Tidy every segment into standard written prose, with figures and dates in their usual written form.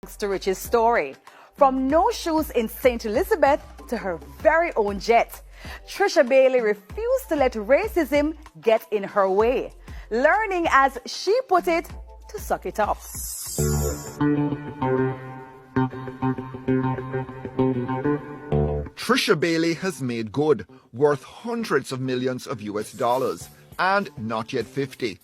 Thanks to Rich's story. From no shoes in St. Elizabeth to her very own jet, Trisha Bailey refused to let racism get in her way, learning, as she put it, to suck it up. Trisha Bailey has made good, worth hundreds of millions of US dollars, and not yet 50.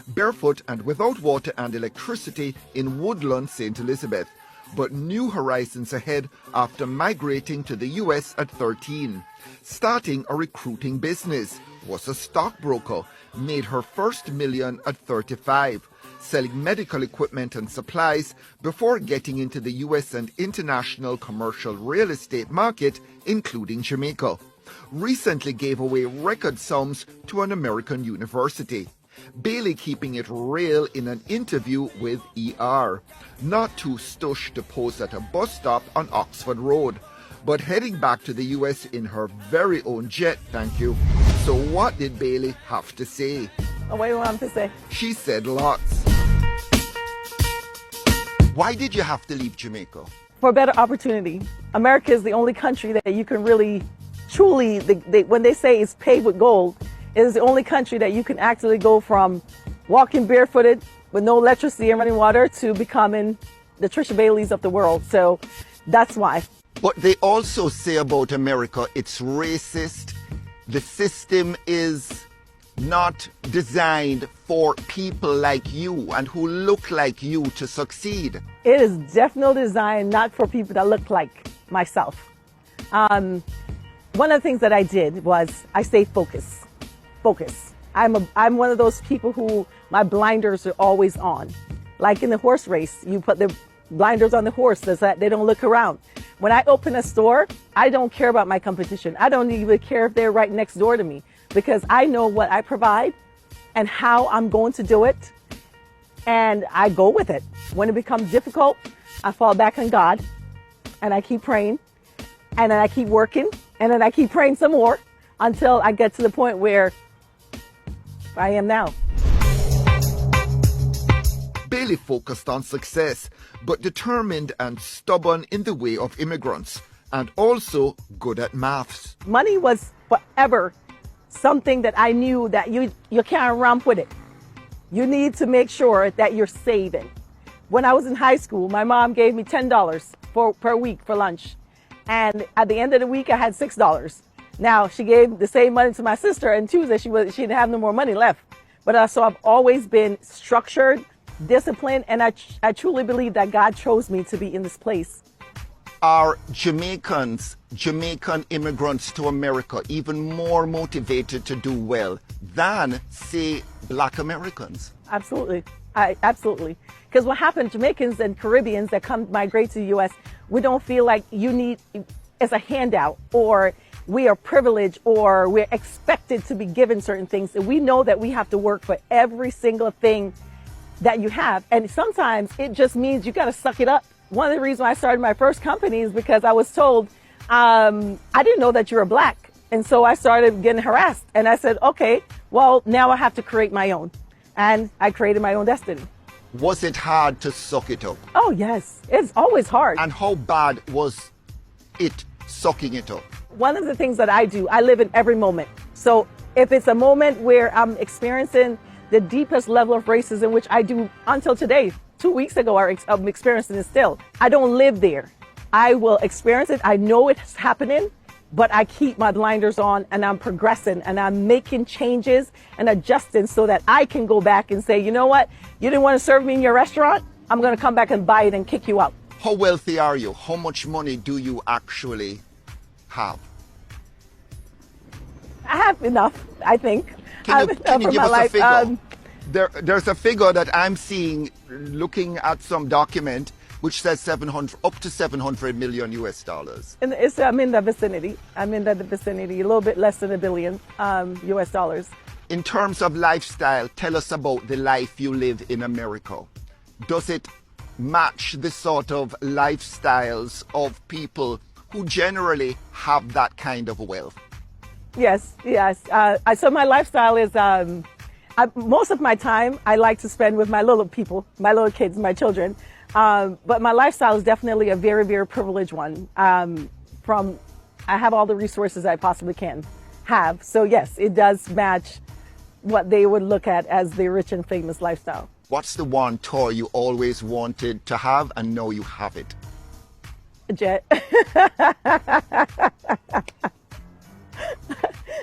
Barefoot and without water and electricity in Woodland, St. Elizabeth, but new horizons ahead after migrating to the US at 13. Starting a recruiting business, was a stockbroker, made her first million at 35, selling medical equipment and supplies before getting into the US and international commercial real estate market, including Jamaica. Recently gave away record sums to an American university. Bailey keeping it real in an interview with ER. Not too stush to pose at a bus stop on Oxford Road, but heading back to the US in her very own jet, thank you. So what did Bailey have to say? What do you want to say? She said lots. Why did you have to leave Jamaica? For a better opportunity. America is the only country that you can really, truly, when they say it's paved with gold, it is the only country that you can actually go from walking barefooted with no electricity and running water to becoming the Trisha Baileys of the world. So that's why. But they also say about America, it's racist. The system is not designed for people like you and who look like you to succeed. It is definitely designed not for people that look like myself. One of the things that I did was I stayed focused. I'm one of those people who my blinders are always on. Like in the horse race, you put the blinders on the horse so that they don't look around. When I open a store, I don't care about my competition. I don't even care if they're right next door to me, because I know what I provide and how I'm going to do it, and I go with it. When it becomes difficult, I fall back on God, and I keep praying, and then I keep working, and then I keep praying some more until I get to the point where I am now. Bailey focused on success, but determined and stubborn in the way of immigrants, and also good at maths. Money was forever something that I knew that you can't romp with it. You need to make sure that you're saving. When I was in high school, my mom gave me $10 per week for lunch. And at the end of the week, I had $6. Now, she gave the same money to my sister, and Tuesday she didn't have no more money left. But so I've always been structured, disciplined, and I truly believe that God chose me to be in this place. Are Jamaican immigrants to America even more motivated to do well than, say, Black Americans? Absolutely. Absolutely. Because what happened, Jamaicans and Caribbeans that migrate to the U.S., we don't feel like you need as a handout, or we are privileged, or we're expected to be given certain things. And we know that we have to work for every single thing that you have. And sometimes it just means you got to suck it up. One of the reasons I started my first company is because I was told, I didn't know that you were Black. And so I started getting harassed. And I said, okay, well, now I have to create my own. And I created my own destiny. Was it hard to suck it up? Oh, yes. It's always hard. And how bad was it sucking it up? One of the things that I do, I live in every moment. So if it's a moment where I'm experiencing the deepest level of racism, which I do until today, 2 weeks ago, I'm experiencing it still. I don't live there. I will experience it. I know it's happening, but I keep my blinders on, and I'm progressing, and I'm making changes and adjusting so that I can go back and say, you know what? You didn't want to serve me in your restaurant? I'm going to come back and buy it and kick you out. How wealthy are you? How much money do you actually have? I have enough, I think. Can you give us a figure? There's a figure that I'm seeing, looking at some document, which says up to 700 million US dollars. And I'm in the vicinity. a little bit less than $1 billion US dollars. In terms of lifestyle, tell us about the life you live in America. Does it match the sort of lifestyles of people who generally have that kind of wealth? Yes. So my lifestyle is, most of my time I like to spend with my little people, my little kids, my children. But my lifestyle is definitely a very, very privileged one. I have all the resources I possibly can have. So yes, it does match what they would look at as the rich and famous lifestyle. What's the one toy you always wanted to have and now you have it? A jet.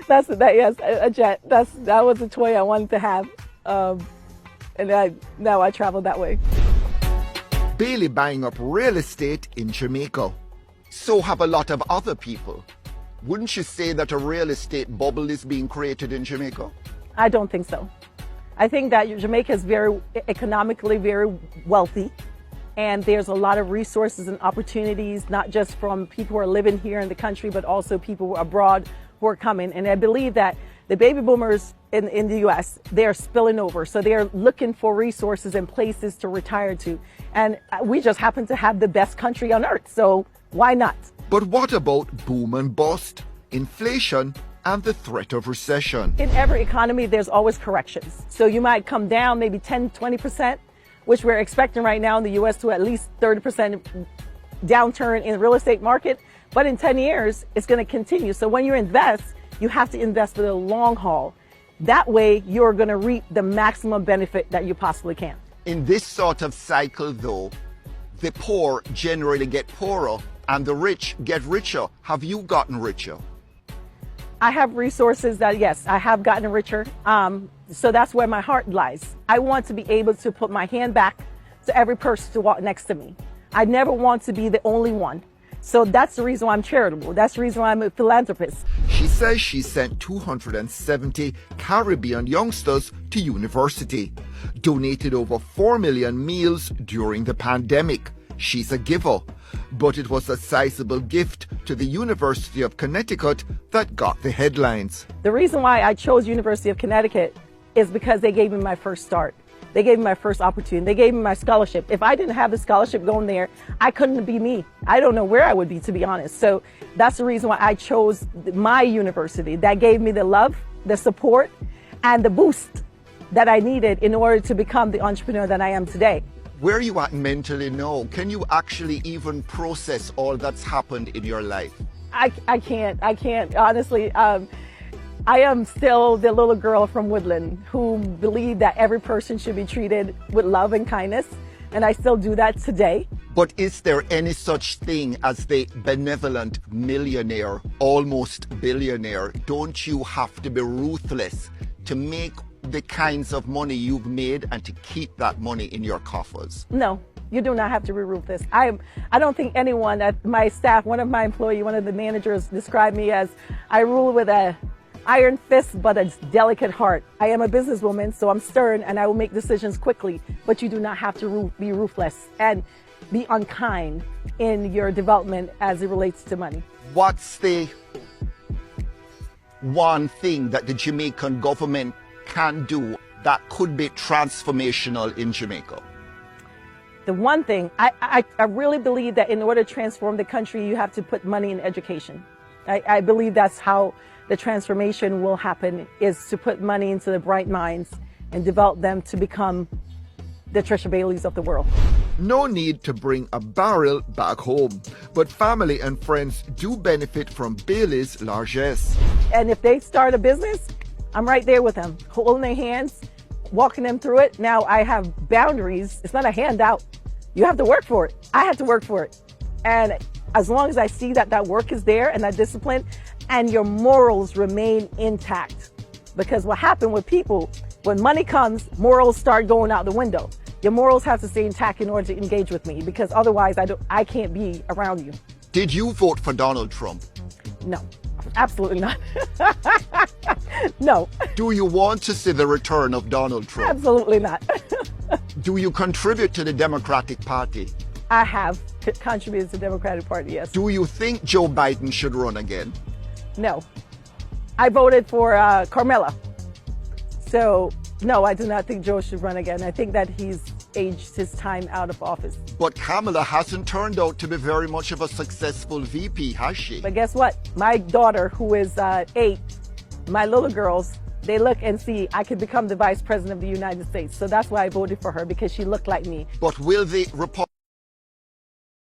Yes, a jet. That was a toy I wanted to have. And now I travel that way. Bailey buying up real estate in Jamaica. So have a lot of other people. Wouldn't you say that a real estate bubble is being created in Jamaica? I don't think so. I think that Jamaica is very economically very wealthy, and there's a lot of resources and opportunities, not just from people who are living here in the country, but also people abroad who are coming. And I believe that the baby boomers in the U.S., they're spilling over. So they're looking for resources and places to retire to. And we just happen to have the best country on earth. So why not? But what about boom and bust, inflation, and the threat of recession? In every economy, there's always corrections. So you might come down maybe 10, 20%, which we're expecting right now in the U.S. to at least 30% downturn in the real estate market. But in 10 years, it's going to continue. So when you invest, you have to invest for the long haul. That way, you're going to reap the maximum benefit that you possibly can. In this sort of cycle, though, the poor generally get poorer and the rich get richer. Have you gotten richer? I have resources that, yes, I have gotten richer. So that's where my heart lies. I want to be able to put my hand back to every person to walk next to me. I never want to be the only one. So that's the reason why I'm charitable. That's the reason why I'm a philanthropist. She says she sent 270 Caribbean youngsters to university, donated over 4 million meals during the pandemic. She's a giver, but it was a sizable gift to the University of Connecticut that got the headlines. The reason why I chose University of Connecticut is because they gave me my first start. They gave me my first opportunity. They gave me my scholarship. If I didn't have the scholarship going there, I couldn't be me. I don't know where I would be, to be honest. So that's the reason why I chose my university. That gave me the love, the support, and the boost that I needed in order to become the entrepreneur that I am today. Where are you at mentally now? Can you actually even process all that's happened in your life? I can't, honestly. I am still the little girl from Woodland who believed that every person should be treated with love and kindness, and I still do that today. But is there any such thing as the benevolent millionaire, almost billionaire? Don't you have to be ruthless to make the kinds of money you've made and to keep that money in your coffers? No, you do not have to be ruthless. I don't think anyone at my staff, one of my employees, one of the managers described me as I rule with a iron fist but a delicate heart. I am a businesswoman, so I'm stern and I will make decisions quickly, but you do not have to be ruthless and be unkind in your development as it relates to money. What's the one thing that the Jamaican government can do that could be transformational in Jamaica? The one thing, I really believe that in order to transform the country, you have to put money in education. I believe that's how the transformation will happen, is to put money into the bright minds and develop them to become the Trisha Baileys of the world. No need to bring a barrel back home, but family and friends do benefit from Bailey's largesse. And if they start a business, I'm right there with them, holding their hands, walking them through it. Now I have boundaries. It's not a handout. You have to work for it. I have to work for it. And as long as I see that that work is there and that discipline and your morals remain intact. Because what happened with people, when money comes, morals start going out the window. Your morals have to stay intact in order to engage with me, because otherwise I can't be around you. Did you vote for Donald Trump? No, absolutely not. No. Do you want to see the return of Donald Trump? Absolutely not. Do you contribute to the Democratic Party? I have contributed to the Democratic Party, yes. Do you think Joe Biden should run again? No. I voted for Carmela. So, no, I do not think Joe should run again. I think that he's aged his time out of office. But Kamala hasn't turned out to be very much of a successful VP, has she? But guess what? My daughter, who is 8, my little girls, they look and see I could become the Vice President of the United States. So that's why I voted for her, because she looked like me. But will the Republicans